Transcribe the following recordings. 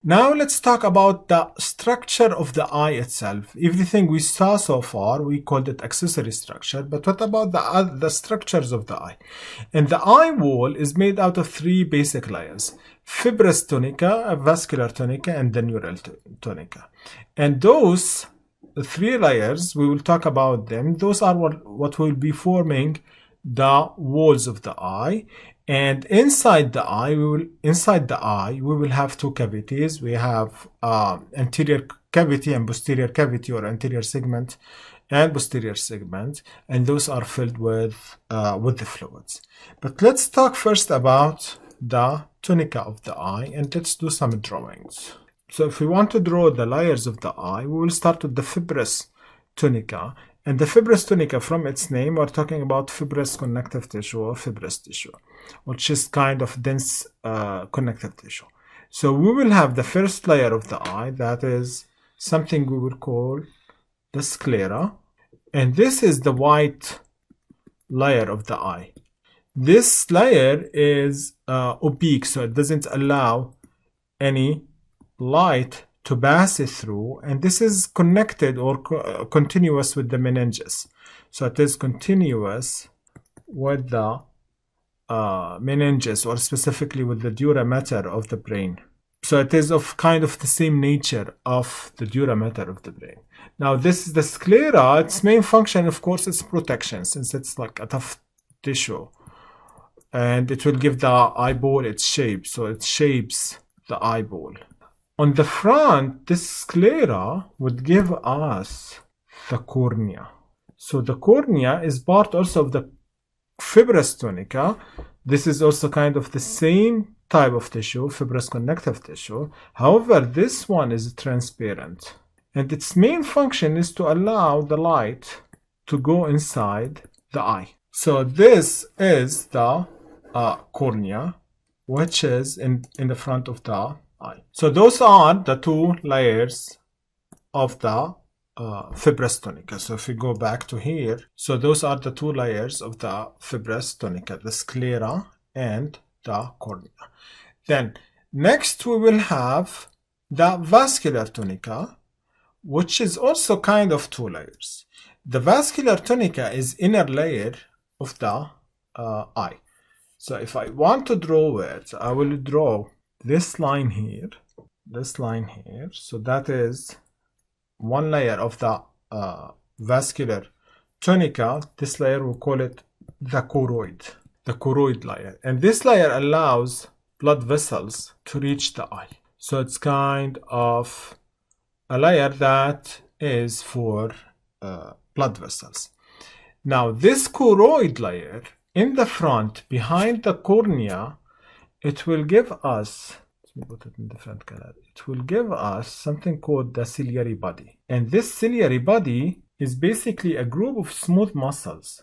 Now let's talk about the structure of the eye itself. Everything we saw so far, we called it accessory structure, but what about the structures of the eye? And the eye wall is made out of three basic layers: fibrous tunica, vascular tunica, and the neural tunica. And those three layers, we will talk about them. Those are what will be forming the walls of the eye. And inside the eye, we will have two cavities. We have anterior cavity and posterior cavity, or anterior segment and posterior segment, and those are filled with the fluids. But let's talk first about the tunica of the eye, and let's do some drawings. So if we want to draw the layers of the eye, we will start with the fibrous tunica. And the fibrous tunica, from its name, we're talking about fibrous connective tissue or fibrous tissue, which is kind of dense connective tissue. So we will have the first layer of the eye, that is something we will call the sclera. And this is the white layer of the eye. This layer is opaque, so it doesn't allow any light to pass it through, and this is connected or continuous with the meninges. So it is continuous with the meninges, or specifically with the dura mater of the brain. So it is of kind of the same nature of the dura mater of the brain. Now this is the sclera. Its main function, of course, is protection, since it's like a tough tissue, and it will give the eyeball its shape, so it shapes the eyeball. On the front, this sclera would give us the cornea. So the cornea is part also of the fibrous tunica. This is also kind of the same type of tissue, fibrous connective tissue. However, this one is transparent, and its main function is to allow the light to go inside the eye. So this is the cornea, which is in the front of the eye. So those are the two layers of the fibrous tunica. So if we go back to here, so those are the two layers of the fibrous tunica, the sclera and the cornea. Then next we will have the vascular tunica, which is also kind of two layers. The vascular tunica is inner layer of the eye. So if I want to draw it, I will draw this line here, so that is one layer of the vascular tunica. This layer, we'll call it the choroid layer, and this layer allows blood vessels to reach the eye. So it's kind of a layer that is for blood vessels. Now this choroid layer in the front, behind the cornea, it will give us, let me put it in different color, it will give us something called the ciliary body. And this ciliary body is basically a group of smooth muscles,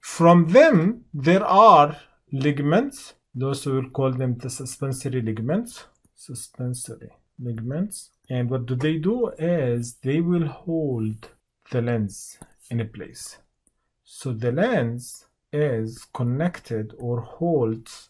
From them, there are ligaments. Those we will call them the suspensory ligaments. And what do is they will hold the lens in a place. So the lens is connected or holds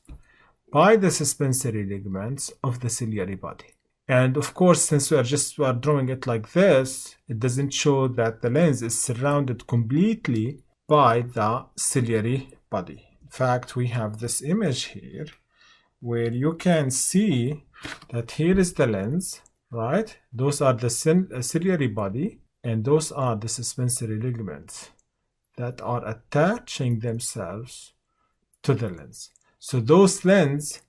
by the suspensory ligaments of the ciliary body. And of course, since we are drawing it like this, it doesn't show that the lens is surrounded completely by the ciliary body. In fact, we have this image here where you can see that here is the lens, right? Those are the ciliary body, and those are the suspensory ligaments that are attaching themselves to the lens. So those ligaments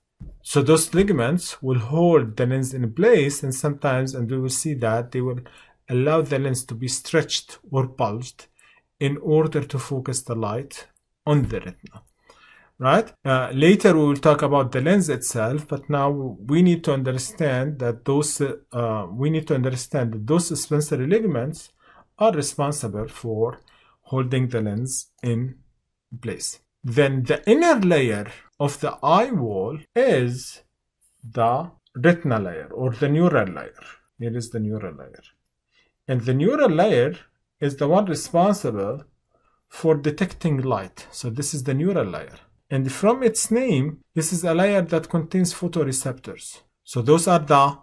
will hold the lens in place, and sometimes, and we will see that, they will allow the lens to be stretched or bulged in order to focus the light on the retina. Right? Later we will talk about the lens itself, but now we need to understand that those suspensory ligaments are responsible for holding the lens in place. Then the inner layer of the eye wall is the retinal layer, or the neural layer. Here is the neural layer. And the neural layer is the one responsible for detecting light. So this is the neural layer. And from its name, this is a layer that contains photoreceptors. So those are the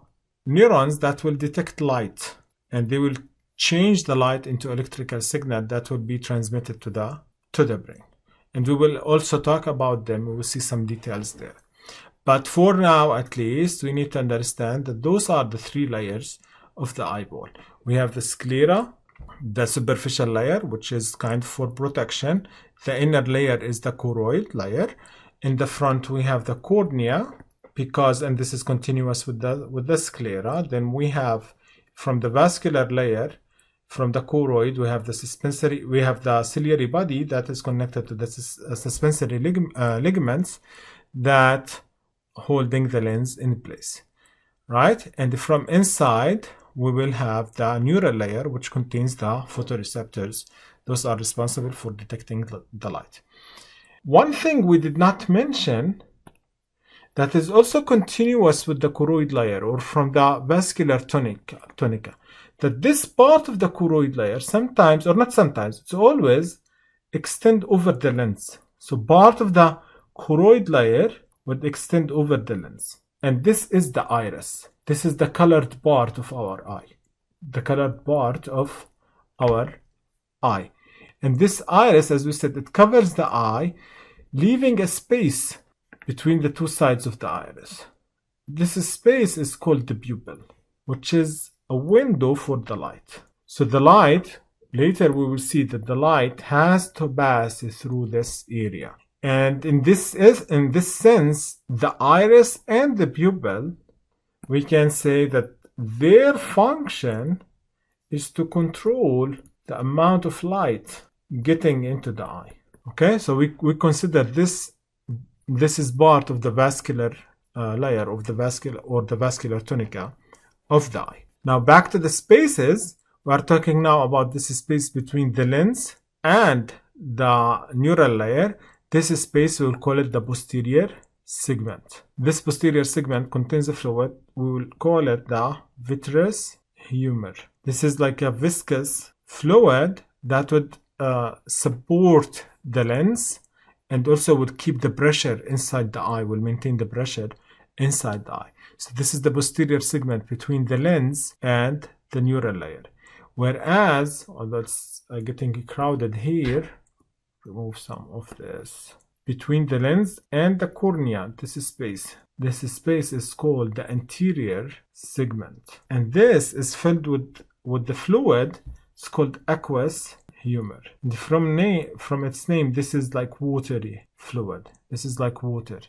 neurons that will detect light, and they will change the light into electrical signal that will be transmitted to the brain. And we will also talk about them. We will see some details there. But for now, at least, we need to understand that those are the three layers of the eyeball. We have the sclera, the superficial layer, which is kind of for protection. The inner layer is the choroid layer. In the front, we have the cornea, because, and this is continuous with the sclera. Then we have, from the vascular layer, from the choroid, we have the ciliary body that is connected to the suspensory ligaments that holding the lens in place, right? And from inside, we will have the neural layer, which contains the photoreceptors. Those are responsible for detecting the light. One thing we did not mention that is also continuous with the choroid layer, or from the vascular tunica, that this part of the choroid layer sometimes, or not sometimes, it's always extend over the lens. So part of the choroid layer would extend over the lens. And this is the iris. This is the colored part of our eye. The colored part of our eye. And this iris, as we said, it covers the eye, leaving a space between the two sides of the iris. This space is called the pupil, which is a window for the light. So the light, later we will see that the light has to pass through this area. And in this sense, the iris and the pupil, we can say that their function is to control the amount of light getting into the eye. Okay, so we consider this is part of the vascular layer of the vascular tunica of the eye. Now back to the spaces. We are talking now about this space between the lens and the neural layer. This space, we will call it the posterior segment. This posterior segment contains a fluid. We will call it the vitreous humor. This is like a viscous fluid that would support the lens, and also would keep the pressure inside the eye, will maintain the pressure inside the eye. So this is the posterior segment between the lens and the neural layer. Whereas, although it's getting crowded here, remove some of this. Between the lens and the cornea, this space is called the anterior segment. And this is filled with the fluid. It's called aqueous humor. And from its name, this is like watery fluid. This is like water.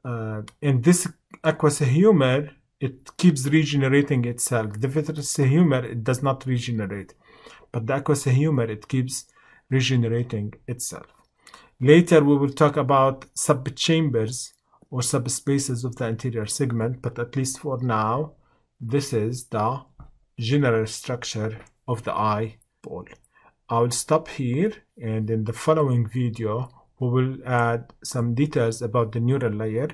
And this aqueous humor, it keeps regenerating itself. The vitreous humor, it does not regenerate. But the aqueous humor, it keeps regenerating itself. Later, we will talk about subchambers or subspaces of the anterior segment, but at least for now, this is the general structure of the eyeball. I will stop here, and in the following video, we will add some details about the neural layer,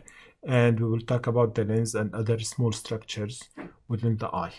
and we will talk about the lens and other small structures within the eye.